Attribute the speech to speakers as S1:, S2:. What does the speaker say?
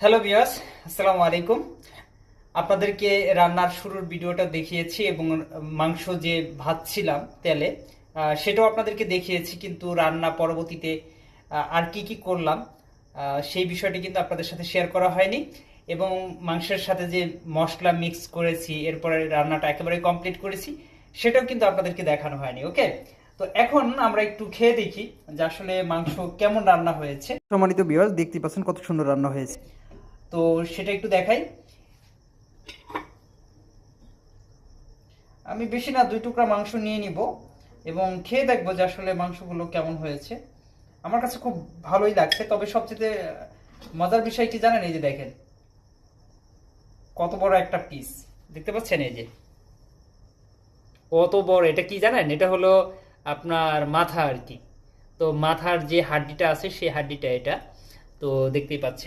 S1: Hello viewers, আসসালামু আলাইকুম। আপনাদেরকে রান্নার শুরুর ভিডিওটা দেখিয়েছি এবং মাংস যে ভাজছিলাম তেলে সেটাও আপনাদেরকে দেখিয়েছি, কিন্তু রান্না পরবর্তীতে আর কি কি করলাম সেই বিষয়টি কিন্তু আপনাদের সাথে শেয়ার করা হয়নি। এবং মাংসের সাথে যে মশলা মিক্স করেছি, এরপরে রান্নাটা একেবারে কমপ্লিট করেছি, সেটাও কিন্তু আপনাদেরকে দেখানো হয়নি। ওকে, তো এখন আমরা একটু খেয়ে দেখি যে আসলে মাংস কেমন রান্না হয়েছে। সম্মানিত ভিউয়ার্স, দেখতে পাচ্ছেন কত সুন্দর রান্না হয়েছে। তো সেটা একটু দেখাই। আমি বেশি না, 2 টুকরা মাংস নিয়ে নিব এবং খেয়ে দেখবো যে আসলে মাংসগুলো কেমন হয়েছে। আমার কাছে খুব ভালোই লাগছে, তবে সবচেয়ে মজার বিষয় কি জানেন? এই যে দেখেন কত বড় একটা পিস, দেখতে পাচ্ছেন? এই যে কত বড়, এটা কি জানেন? এটা হলো আপনার মাথা আর কি। তো মাথার যে হাড্ডিটা আছে সেই হাড্ডিটা এটা, তো দেখতেই পাচ্ছেন।